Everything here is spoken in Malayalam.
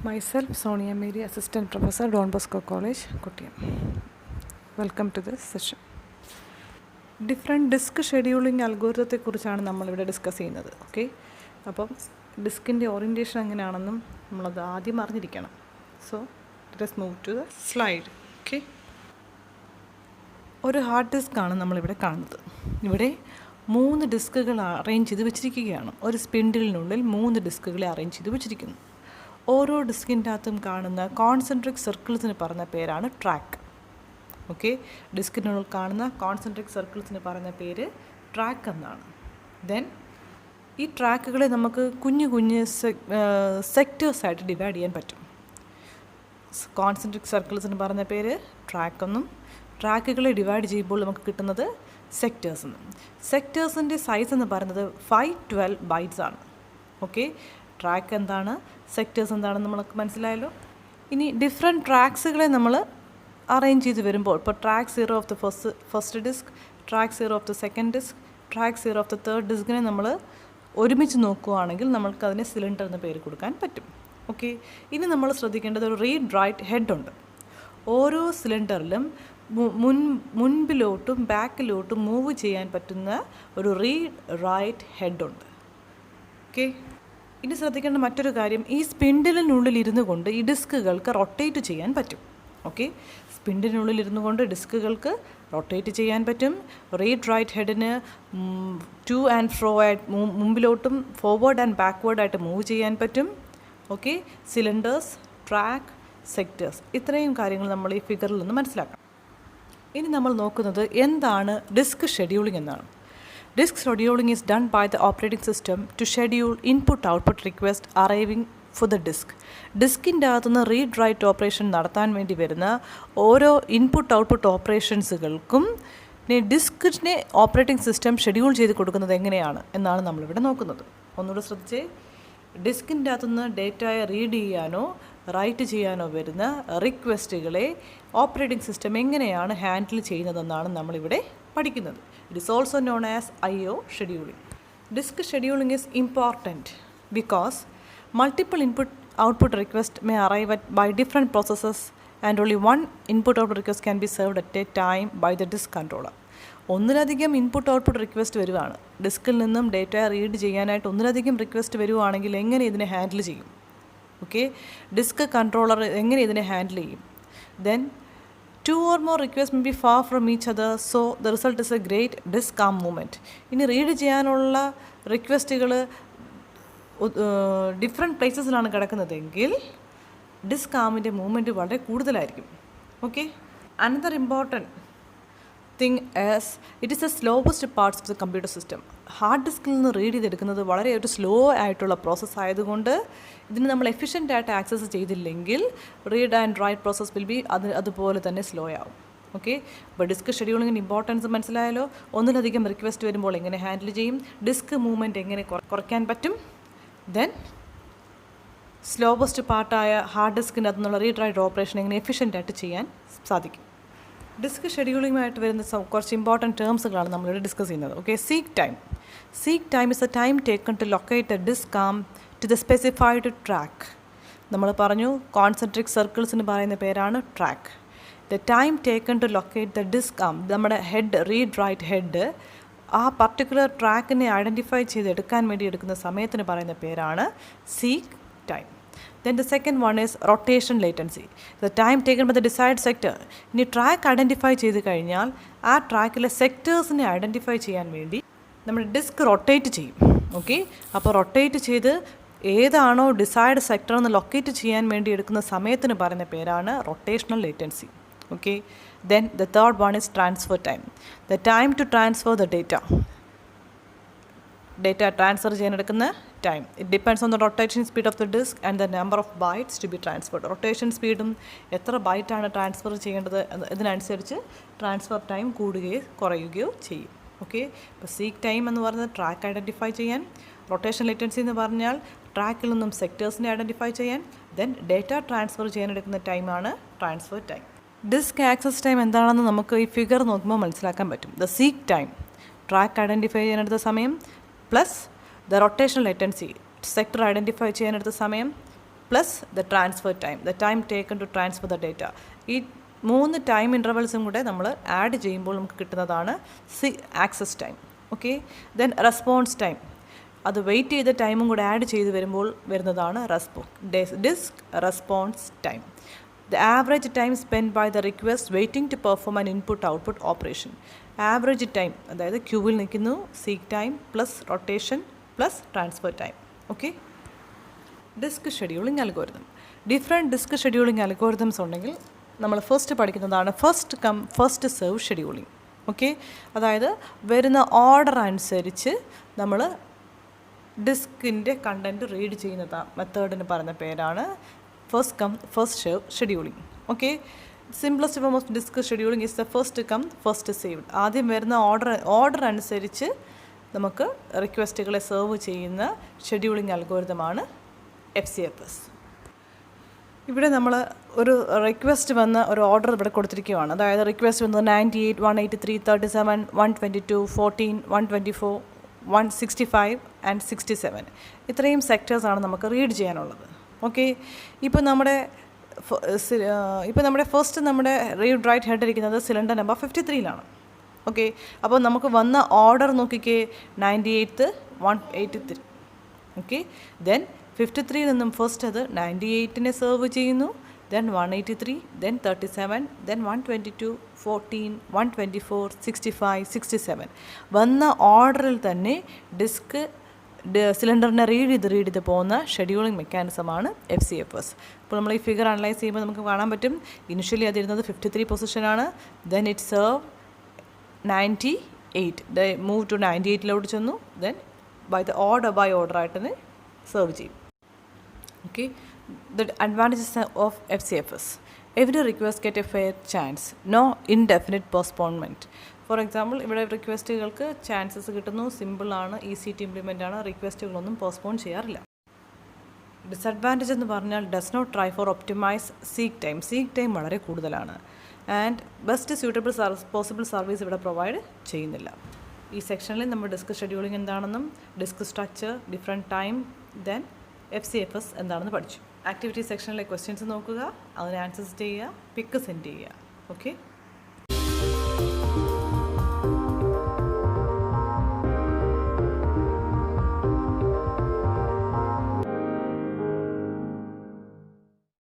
Myself, Sonia Mary, Assistant Professor, Don Bosco College, Kottayam. Welcome to this session. Different disk scheduling അൽഗോരിതത്തെക്കുറിച്ചാണ് നമ്മളിവിടെ ഡിസ്കസ് ചെയ്യുന്നത്. ഓക്കെ, അപ്പം ഡിസ്കിൻ്റെ ഓറിയൻറ്റേഷൻ എങ്ങനെയാണെന്നും നമ്മളത് ആദ്യം അറിഞ്ഞിരിക്കണം. So let's move to the slide. Okay, ഒരു ഹാർഡ് ഡിസ്ക്കാണ് നമ്മളിവിടെ കാണുന്നത്. ഇവിടെ 3 ഡിസ്കുകൾ അറേഞ്ച് ചെയ്ത് വെച്ചിരിക്കുകയാണ്. ഒരു സ്പിൻഡിലിനുള്ളിൽ 3 ഡിസ്കുകളെ അറേഞ്ച് ചെയ്ത് വെച്ചിരിക്കുന്നു. ഓരോ ഡിസ്കിൻ്റെ അകത്തും കാണുന്ന കോൺസെൻട്രിക് സർക്കിൾസിന് പറഞ്ഞ പേരാണ് ട്രാക്ക്. ഓക്കെ, ഡിസ്കിനുള്ളിൽ കാണുന്ന കോൺസെൻട്രിക് സർക്കിൾസിന് പറഞ്ഞ പേര് ട്രാക്ക് എന്നാണ്. ദെൻ ഈ ട്രാക്കുകളെ നമുക്ക് കുഞ്ഞു കുഞ്ഞ് സെക്ടേഴ്സായിട്ട് ഡിവൈഡ് ചെയ്യാൻ പറ്റും. കോൺസെൻട്രിക് സർക്കിൾസിന് പറഞ്ഞ പേര് ട്രാക്ക് എന്നും, ട്രാക്കുകളെ ഡിവൈഡ് ചെയ്യുമ്പോൾ നമുക്ക് കിട്ടുന്നത് സെക്ടേഴ്സ് എന്നും. സെക്ടേഴ്സിൻ്റെ സൈസ് എന്ന് പറയുന്നത് 512 ബൈറ്റ്സ് ആണ്. ഓക്കെ, ട്രാക്ക് എന്താണ്, സെക്ടേഴ്സ് എന്താണെന്ന് നമ്മൾക്ക് മനസ്സിലായല്ലോ. ഇനി ഡിഫറെൻറ്റ് ട്രാക്സുകളെ നമ്മൾ അറേഞ്ച് ചെയ്ത് വരുമ്പോൾ, ഇപ്പോൾ track 0 of the first disk, track 0 of the second disk, track 0 of the third ഡിസ്കിനെ നമ്മൾ ഒരുമിച്ച് നോക്കുകയാണെങ്കിൽ നമ്മൾക്ക് അതിനെ സിലിണ്ടർ എന്ന പേര് കൊടുക്കാൻ പറ്റും. ഓക്കെ, ഇനി നമ്മൾ ശ്രദ്ധിക്കേണ്ടത് ഒരു റീഡ് റൈറ്റ് ഹെഡ് ഉണ്ട്. ഓരോ സിലിണ്ടറിലും മുൻപിലോട്ടും ബാക്കിലോട്ടും മൂവ് ചെയ്യാൻ പറ്റുന്ന ഒരു റീഡ് റൈറ്റ് ഹെഡ് ഉണ്ട്. ഓക്കെ, ഇനി ശ്രദ്ധിക്കേണ്ട മറ്റൊരു കാര്യം, ഈ സ്പിൻഡിലിനുള്ളിൽ ഇരുന്നു കൊണ്ട് ഈ ഡിസ്കുകൾക്ക് റൊട്ടേറ്റ് ചെയ്യാൻ പറ്റും. ഓക്കെ, സ്പിൻഡിനുള്ളിൽ ഇരുന്നു കൊണ്ട് ഡിസ്കുകൾക്ക് റൊട്ടേറ്റ് ചെയ്യാൻ പറ്റും. റീഡ് റൈറ്റ് ഹെഡിന് ടു ആൻഡ് ഫ്രോ ആയിട്ട് മുമ്പിലോട്ടും ഫോർവേഡ് ആൻഡ് ബാക്ക്വേർഡായിട്ട് മൂവ് ചെയ്യാൻ പറ്റും. ഓക്കെ, സിലിണ്ടേഴ്സ്, ട്രാക്ക്, സെക്ടേഴ്സ്, ഇത്രയും കാര്യങ്ങൾ നമ്മൾ ഈ ഫിഗറിൽ നിന്ന് മനസ്സിലാക്കണം. ഇനി നമ്മൾ നോക്കുന്നത് എന്താണ് ഡിസ്ക് ഷെഡ്യൂളിംഗ് എന്നാണ്. Disk scheduling is done by the operating system to schedule input-output request arriving for the disk. ഡിസ്കിൻ്റെ അകത്തുനിന്ന് റീഡ് റൈറ്റ് ഓപ്പറേഷൻ നടത്താൻ വേണ്ടി വരുന്ന ഓരോ ഇൻപുട്ട് ഔട്ട്പുട്ട് ഓപ്പറേഷൻസുകൾക്കും ഡിസ്കിനെ ഓപ്പറേറ്റിംഗ് സിസ്റ്റം ഷെഡ്യൂൾ ചെയ്ത് കൊടുക്കുന്നത് എങ്ങനെയാണ് എന്നാണ് നമ്മളിവിടെ നോക്കുന്നത്. ഒന്നുകൂടെ ശ്രദ്ധിച്ചേ, ഡിസ്കിൻ്റെ അകത്തുനിന്ന് ഡേറ്റയെ റീഡ് ചെയ്യാനോ റൈറ്റ് ചെയ്യാനോ വരുന്ന റിക്വസ്റ്റുകളെ ഓപ്പറേറ്റിംഗ് സിസ്റ്റം എങ്ങനെയാണ് ഹാൻഡിൽ ചെയ്യുന്നതെന്നാണ് നമ്മളിവിടെ പഠിക്കുന്നത്. It is also known as I/O scheduling. Disk scheduling is important because multiple input-output requests may arrive by different processes and only one input-output request can be served at a time by the disk controller. ഒന്നിലധികം ഇൻപുട്ട് ഔട്ട്പുട്ട് റിക്വസ്റ്റ് വരുവാണ്. ഡിസ്കിൽ നിന്നും ഡേറ്റ റീഡ് ചെയ്യാനായിട്ട് ഒന്നിലധികം റിക്വസ്റ്റ് വരുവാണെങ്കിൽ എങ്ങനെ ഇതിനെ ഹാൻഡിൽ ചെയ്യും? ഓക്കെ, ഡിസ്ക് കൺട്രോളർ എങ്ങനെ ഇതിനെ ഹാൻഡിൽ ചെയ്യും? Then 2 or more requests may be far from each other, so the result is a great disk arm movement. ഇനി റീഡ് ചെയ്യാനുള്ള റിക്വസ്റ്റുകൾ ഡിഫറെൻറ്റ് പ്ലേസസിലാണ് കിടക്കുന്നതെങ്കിൽ ഡിസ്ക് ആമിൻ്റെ മൂവ്മെൻറ്റ് വളരെ കൂടുതലായിരിക്കും. Okay, another important thing as it is the slowest parts of the computer system. Hard ഡിസ്കിൽ നിന്ന് റീഡ് ചെയ്തെടുക്കുന്നത് വളരെ ഒരു സ്ലോ ആയിട്ടുള്ള പ്രോസസ്സ് ആയതുകൊണ്ട് ഇതിന് നമ്മൾ എഫിഷ്യൻ്റ് ആയിട്ട് ആക്സസ് ചെയ്തില്ലെങ്കിൽ read and write process will be അതുപോലെ തന്നെ സ്ലോ ആവും. ഓക്കെ, അപ്പോൾ ഡിസ്ക് ഷെഡ്യൂളിങ്ങിന് ഇമ്പോർട്ടൻസ് മനസ്സിലായാലോ. ഒന്നിലധികം റിക്വസ്റ്റ് വരുമ്പോൾ എങ്ങനെ ഹാൻഡിൽ ചെയ്യും, ഡിസ്ക് മൂവ്മെൻറ്റ് എങ്ങനെ കുറയ്ക്കാൻ പറ്റും, ദെൻ സ്ലോവസ്റ്റ് പാർട്ടായ ഹാർഡ് ഡിസ്കിൻ്റെ അകത്തുനിന്നുള്ള റീഡ് റൈറ്റ് ഓപ്പറേഷൻ എങ്ങനെ എഫിഷ്യൻ്റ് ആയിട്ട് ചെയ്യാൻ സാധിക്കും. ഡിസ്ക് ഷെഡ്യൂളിങ്ങുമായിട്ട് വരുന്ന കുറച്ച് ഇമ്പോർട്ടൻറ്റ് ടേംസുകളാണ് നമ്മളിവിടെ ഡിസ്കസ് ചെയ്യുന്നത്. Okay, seek time. Seek time is a time taken to locate the disk arm to the specified track. നമ്മൾ പറഞ്ഞു കോൺസെൻട്രിക് സർക്കിൾസിന് പറയുന്ന പേരാണ് track. The time taken to locate the disk arm, നമ്മുടെ ഹെഡ്, റീഡ് റൈറ്റ് ഹെഡ് ആ പർട്ടിക്കുലർ ട്രാക്കിനെ ഐഡൻറ്റിഫൈ ചെയ്തെടുക്കാൻ വേണ്ടി എടുക്കുന്ന സമയത്തിന് പറയുന്ന പേരാണ് seek time. Then the second one is rotation latency. The time taken by the desired sector. ഇനി ട്രാക്ക് ഐഡൻറ്റിഫൈ ചെയ്ത് കഴിഞ്ഞാൽ ആ ട്രാക്കിലെ സെക്ടേഴ്സിനെ ഐഡൻറ്റിഫൈ ചെയ്യാൻ വേണ്ടി നമ്മൾ ഡിസ്ക് റൊട്ടേറ്റ് ചെയ്യും. ഓക്കെ, അപ്പോൾ റൊട്ടേറ്റ് ചെയ്ത് ഏതാണോ ഡിസൈഡ് സെക്ടർ എന്ന് ലൊക്കേറ്റ് ചെയ്യാൻ വേണ്ടി എടുക്കുന്ന സമയത്തിന് പറയുന്ന പേരാണ് rotational latency. Okay, then the third one is transfer time. The time to transfer the data transfer ചെയ്യാനെടുക്കുന്ന time. It depends on the rotation speed of the disk and the number of bytes to be transferred. Rotation സ്പീഡും എത്ര ബൈറ്റാണ് ട്രാൻസ്ഫർ ചെയ്യേണ്ടത് ഇതിനനുസരിച്ച് ട്രാൻസ്ഫർ ടൈം കൂടുകയോ കുറയുകയോ ചെയ്യും. ഓക്കെ, ഇപ്പോൾ സീക്ക് ടൈം എന്ന് പറയുന്നത് ട്രാക്ക് ഐഡൻറ്റിഫൈ ചെയ്യാൻ, റൊട്ടേഷൻ ലേറ്റൻസി എന്ന് പറഞ്ഞാൽ ട്രാക്കിൽ നിന്നും സെക്ടേഴ്സിനെ ഐഡൻറ്റിഫൈ ചെയ്യാൻ, ദെൻ ഡേറ്റ ട്രാൻസ്ഫർ ചെയ്യാനെടുക്കുന്ന ടൈമാണ് transfer time. Disk access time എന്താണെന്ന് നമുക്ക് ഈ ഫിഗർ നോക്കുമ്പോൾ മനസ്സിലാക്കാൻ പറ്റും. The seek time track identify ചെയ്യാനെടുത്ത സമയം plus the rotational latency sector identify ചെയ്യാനെടുത്ത സമയം plus the transfer time, the time taken to transfer the data. ഈ 3 ടൈം ഇൻ്റർവൽസും കൂടെ നമ്മൾ ആഡ് ചെയ്യുമ്പോൾ നമുക്ക് കിട്ടുന്നതാണ് access time. Okay, then response time, അത് വെയിറ്റ് ചെയ്ത ടൈമും കൂടെ ആഡ് ചെയ്ത് വരുമ്പോൾ വരുന്നതാണ് disk response time. The average time spend by the request waiting to perform an input output operation. Average time, അതായത് ക്യൂവിൽ നിൽക്കുന്നു, seek time plus rotation plus transfer time. Okay, disk scheduling algorithm. Different disk scheduling algorithms ഉണ്ടെങ്കിൽ നമ്മൾ ഫസ്റ്റ് പഠിക്കുന്നതാണ് first come first serve scheduling. Okay, അതായത് വരുന്ന ഓർഡർ അനുസരിച്ച് നമ്മൾ ഡിസ്കിൻ്റെ കണ്ടൻറ്റ് റീഡ് ചെയ്യുന്ന മെത്തേഡിന് പറയുന്ന പേരാണ് first come first serve scheduling. Okay, simplest form of disk scheduling is the first come first served. ആദ്യം വരുന്ന ഓർഡർ അനുസരിച്ച് നമുക്ക് റിക്വസ്റ്റുകളെ സെർവ് ചെയ്യുന്ന ഷെഡ്യൂളിംഗ് അൽഗോരിതമാണ് FCFS. ഇവിടെ നമ്മൾ ഒരു റിക്വസ്റ്റ് വന്ന ഒരു ഓർഡർ ഇവിടെ കൊടുത്തിരിക്കുകയാണ്. അതായത് റിക്വസ്റ്റ് വന്നത് 98, 183, 37, 122, 14, 124, 165 ആൻഡ് 67. ഇത്രയും സെക്ടേഴ്സാണ് നമുക്ക് റീഡ് ചെയ്യാനുള്ളത്. ഓക്കെ, ഇപ്പോൾ നമ്മുടെ ഫസ്റ്റ് നമ്മുടെ റീഡ് റൈറ്റ് ഹെഡ് ഇരിക്കുന്നത് സിലിണ്ടർ നമ്പർ 53-ലാണ്. ഓക്കെ, അപ്പോൾ നമുക്ക് വന്ന ഓർഡർ നോക്കിക്കേ, 98, 183. ഓക്കെ, ദെൻ 53 നിന്നും ഫസ്റ്റ് അത് 98-നെ സെർവ് ചെയ്യുന്നു, ദെൻ 183, ദെൻ 37, ദെൻ 122, 14, 124, 65, 67. വന്ന ഓർഡറിൽ തന്നെ ഡിസ്ക് സിലിണ്ടറിനെ റീഡ് ചെയ്ത് പോകുന്ന ഷെഡ്യൂളിംഗ് മെക്കാനിസമാണ് FCFS. അപ്പോൾ നമ്മൾ ഈ ഫിഗർ അനലൈസ് ചെയ്യുമ്പോൾ നമുക്ക് കാണാൻ പറ്റും, ഇനിഷ്യലി അതിരുന്നത് 53 പൊസിഷനാണ്, then it serve 98, move to 98-ലോട്ട് ചെന്നു, ദെൻ ബൈ ഓർഡർ ആയിട്ട് തന്നെ സെർവ് ചെയ്യും. Okay, the advantages of FCFS: every request get a fair chance, no indefinite postponement. For example ഇവിടെ റിക്വസ്റ്റുകൾക്ക് ചാൻസസ് കിട്ടുന്നു, സിമ്പിളാണ്, ഈസി ടു ഇംപ്ലിമെൻ്റ് ആണ്, റിക്വസ്റ്റുകളൊന്നും പോസ്റ്റ്പോൺ ചെയ്യാറില്ല. ഡിസഡ്വാൻറ്റേജ് എന്ന് പറഞ്ഞാൽ does not try for optimize seek time വളരെ കൂടുതലാണ്. And best suitable possible service ഇവിടെ പ്രൊവൈഡ് ചെയ്യുന്നില്ല. ഈ സെക്ഷനിൽ നമ്മൾ ഡിസ്ക് ഷെഡ്യൂളിംഗ് എന്താണെന്നും disk structure, different time, then FCFS എന്താണെന്ന് പഠിച്ചു. ആക്ടിവിറ്റി സെക്ഷനിലെ ക്വസ്റ്റ്യൻസ് നോക്കുക, അതിന് ആൻസേഴ്സ് ചെയ്യുക, പിക്ക് സെൻഡ് ചെയ്യുക. ഓക്കെ.